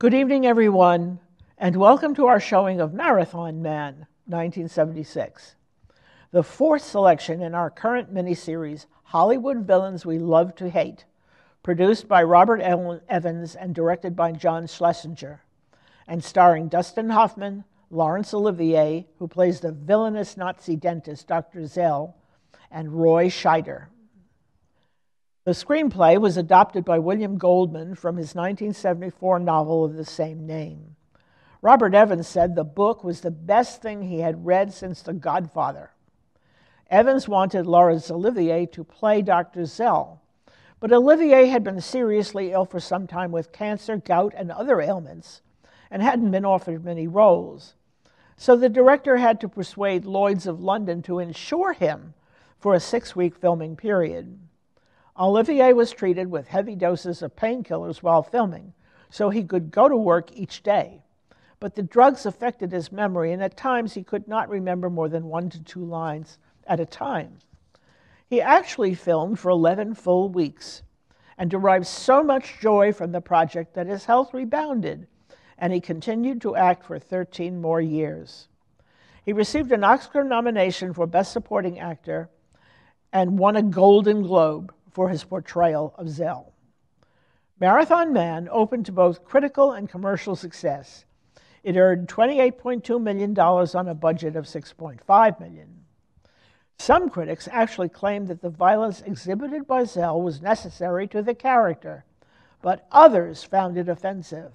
Good evening, everyone, and welcome to our showing of Marathon Man, 1976, the fourth selection in our current miniseries, Hollywood Villains We Love to Hate, produced by Robert Evans and directed by John Schlesinger, and starring Dustin Hoffman, Laurence Olivier, who plays the villainous Nazi dentist Dr. Zell, and Roy Scheider. The screenplay was adopted by William Goldman from his 1974 novel of the same name. Robert Evans said the book was the best thing he had read since The Godfather. Evans wanted Laurence Olivier to play Dr. Zell, but Olivier had been seriously ill for some time with cancer, gout, and other ailments, and hadn't been offered many roles. So the director had to persuade Lloyd's of London to insure him for a 6-week filming period. Olivier was treated with heavy doses of painkillers while filming, so he could go to work each day. But the drugs affected his memory, and at times he could not remember more than 1 to 2 lines at a time. He actually filmed for 11 full weeks and derived so much joy from the project that his health rebounded, and he continued to act for 13 more years. He received an Oscar nomination for Best Supporting Actor and won a Golden Globe for his portrayal of Zell. Marathon Man opened to both critical and commercial success. It earned $28.2 million on a budget of $6.5 million. Some critics actually claimed that the violence exhibited by Zell was necessary to the character, but others found it offensive.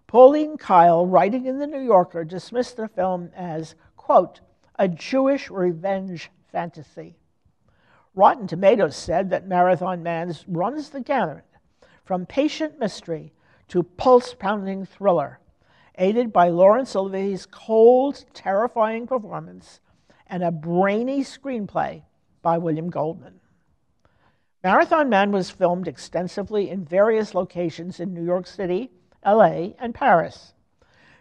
Pauline Kael, writing in The New Yorker, dismissed the film as, quote, a Jewish revenge fantasy. Rotten Tomatoes said that Marathon Man runs the gamut from patient mystery to pulse-pounding thriller, aided by Laurence Olivier's cold, terrifying performance and a brainy screenplay by William Goldman. Marathon Man was filmed extensively in various locations in New York City, LA, and Paris.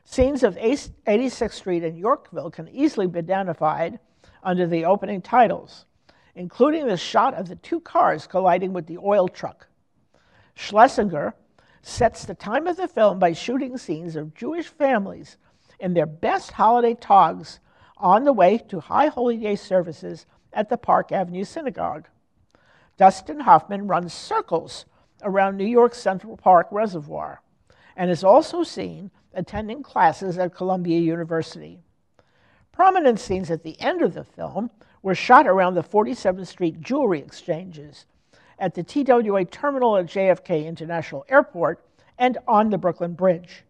Scenes of 86th Street and Yorkville can easily be identified under the opening titles, including the shot of the 2 cars colliding with the oil truck. Schlesinger sets the time of the film by shooting scenes of Jewish families in their best holiday togs on the way to High Holy Day services at the Park Avenue Synagogue. Dustin Hoffman runs circles around New York's Central Park Reservoir and is also seen attending classes at Columbia University. Prominent scenes at the end of the film were shot around the 47th Street jewelry exchanges, at the TWA terminal at JFK International Airport, and on the Brooklyn Bridge.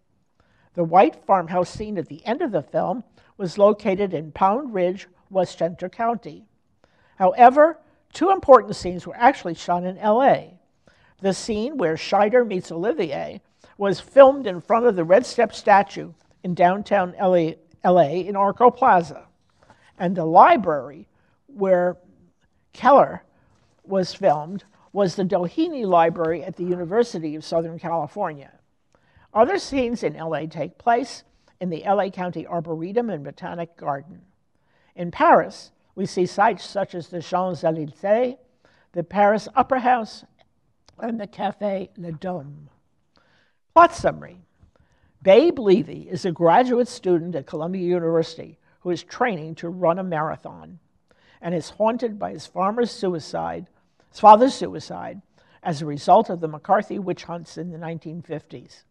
The white farmhouse scene at the end of the film was located in Pound Ridge, Westchester County. However, 2 important scenes were actually shot in LA. The scene where Scheider meets Olivier was filmed in front of the Red Step statue in downtown LA in Arco Plaza, and the library where Keller was filmed was the Doheny Library at the University of Southern California. Other scenes in LA take place in the LA County Arboretum and Botanic Garden. In Paris, we see sites such as the Champs-Élysées, the Paris Opera House, and the Café Le Dôme. Plot summary. Babe Levy is a graduate student at Columbia University who is training to run a marathon and is haunted by his father's suicide as a result of the McCarthy witch hunts in the 1950s.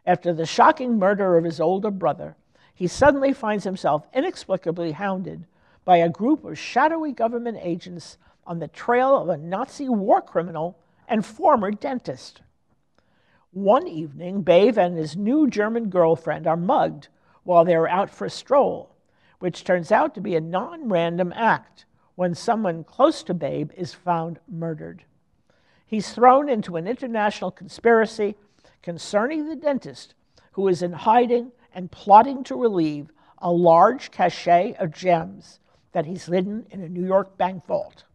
After the shocking murder of his older brother, he suddenly finds himself inexplicably hounded by a group of shadowy government agents on the trail of a Nazi war criminal and former dentist. One evening, Babe and his new German girlfriend are mugged while they are out for a stroll, which turns out to be a non-random act when someone close to Babe is found murdered. He's thrown into an international conspiracy concerning the dentist, who is in hiding and plotting to relieve a large cache of gems that he's hidden in a New York bank vault.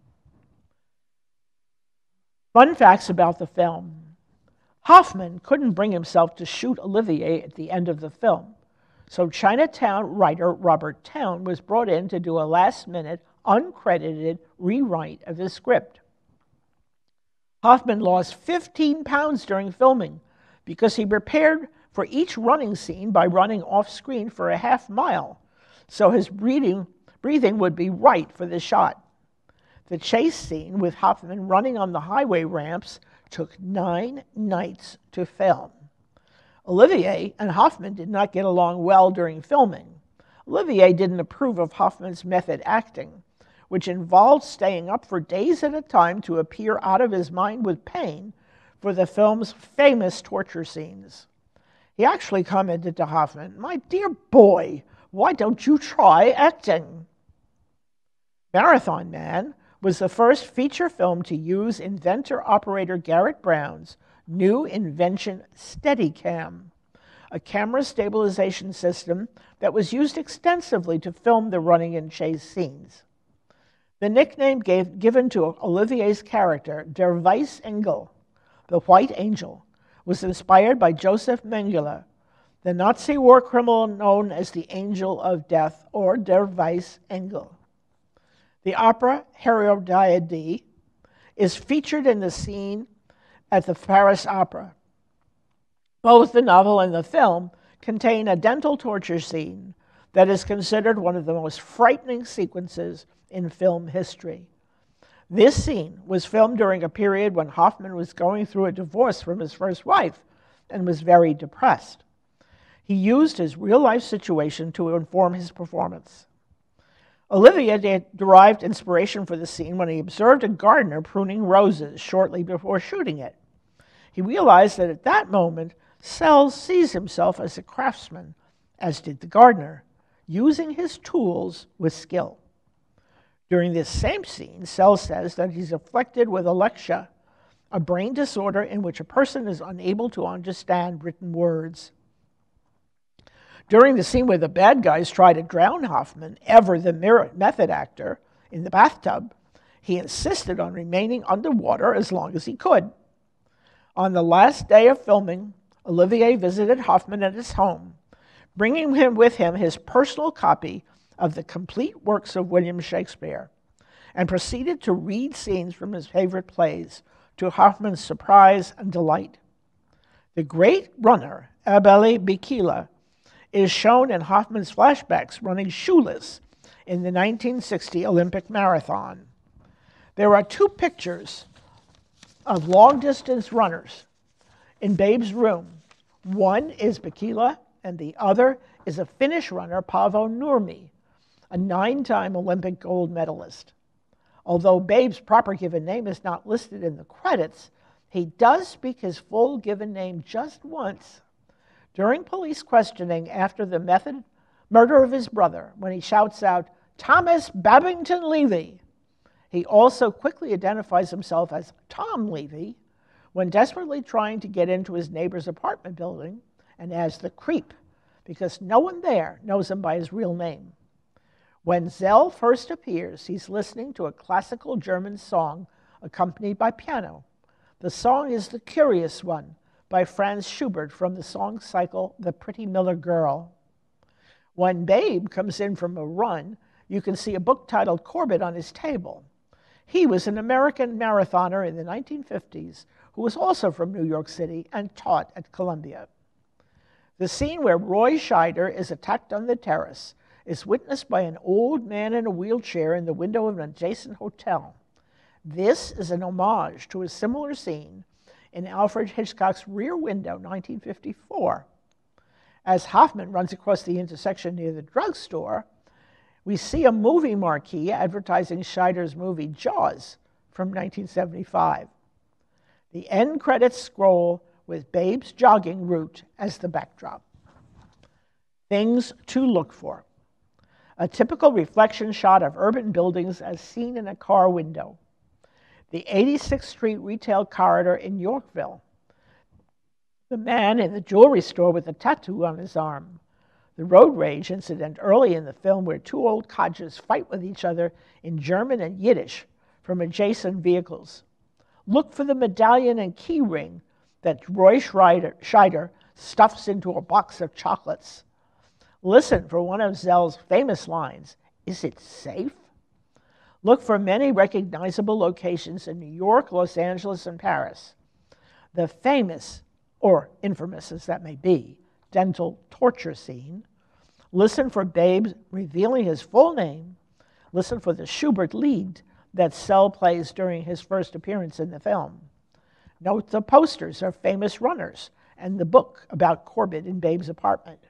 Fun facts about the film. Hoffman couldn't bring himself to shoot Olivier at the end of the film, so Chinatown writer Robert Towne was brought in to do a last-minute, uncredited rewrite of his script. Hoffman lost 15 pounds during filming because he prepared for each running scene by running off-screen for a half mile, so his breathing would be right for the shot. The chase scene with Hoffman running on the highway ramps took 9 nights to film. Olivier and Hoffman did not get along well during filming. Olivier didn't approve of Hoffman's method acting, which involved staying up for days at a time to appear out of his mind with pain for the film's famous torture scenes. He actually commented to Hoffman, "My dear boy, why don't you try acting?" Marathon Man was the first feature film to use inventor-operator Garrett Brown's new invention Steadicam, a camera stabilization system that was used extensively to film the running and chase scenes. The nickname given to Olivier's character, Der Weiße Engel, the White Angel, was inspired by Joseph Mengele, the Nazi war criminal known as the Angel of Death, or Der Weiße Engel. The opera Herodiade is featured in the scene at the Paris Opera. Both the novel and the film contain a dental torture scene that is considered one of the most frightening sequences in film history. This scene was filmed during a period when Hoffman was going through a divorce from his first wife and was very depressed. He used his real-life situation to inform his performance. Olivier derived inspiration for the scene when he observed a gardener pruning roses shortly before shooting it. He realized that at that moment, Sells sees himself as a craftsman, as did the gardener, using his tools with skill. During this same scene, Sells says that he's afflicted with alexia, a brain disorder in which a person is unable to understand written words. During the scene where the bad guys try to drown Hoffman, ever the method actor, in the bathtub, he insisted on remaining underwater as long as he could. On the last day of filming, Olivier visited Hoffman at his home, bringing him with him his personal copy of the complete works of William Shakespeare, and proceeded to read scenes from his favorite plays, to Hoffman's surprise and delight. The great runner, Abele Bikila, is shown in Hoffman's flashbacks running shoeless in the 1960 Olympic marathon. There are 2 pictures of long-distance runners in Babe's room. One is Bikila, and the other is a Finnish runner, Paavo Nurmi, a 9-time Olympic gold medalist. Although Babe's proper given name is not listed in the credits, he does speak his full given name just once during police questioning after the murder of his brother, when he shouts out, "Thomas Babington Levy." He also quickly identifies himself as Tom Levy when desperately trying to get into his neighbor's apartment building, and as the creep, because no one there knows him by his real name. When Zell first appears, he's listening to a classical German song accompanied by piano. The song is The Curious One by Franz Schubert from the song cycle The Pretty Miller Girl. When Babe comes in from a run, you can see a book titled Corbett on his table. He was an American marathoner in the 1950s who was also from New York City and taught at Columbia. The scene where Roy Scheider is attacked on the terrace is witnessed by an old man in a wheelchair in the window of an adjacent hotel. This is an homage to a similar scene in Alfred Hitchcock's Rear Window, 1954. As Hoffman runs across the intersection near the drugstore, we see a movie marquee advertising Scheider's movie Jaws from 1975. The end credits scroll with Babe's jogging route as the backdrop. Things to look for. A typical reflection shot of urban buildings as seen in a car window. The 86th Street retail corridor in Yorkville. The man in the jewelry store with a tattoo on his arm. The road rage incident early in the film where 2 old codgers fight with each other in German and Yiddish from adjacent vehicles. Look for the medallion and key ring that Roy Scheider stuffs into a box of chocolates. Listen for one of Zell's famous lines, "Is it safe?" Look for many recognizable locations in New York, Los Angeles, and Paris. The famous, or infamous as that may be, dental torture scene. Listen for Babe revealing his full name. Listen for the Schubert Lied that Sell plays during his first appearance in the film. Note the posters of famous runners and the book about Corbett in Babe's apartment.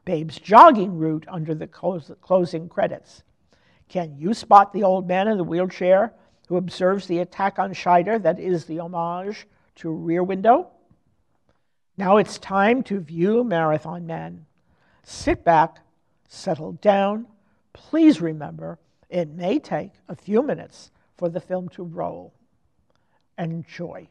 Babe's jogging route under the closing credits. Can you spot the old man in the wheelchair who observes the attack on Scheider that is the homage to Rear Window? Now it's time to view Marathon Man. Sit back, settle down. Please remember, it may take a few minutes for the film to roll. Enjoy.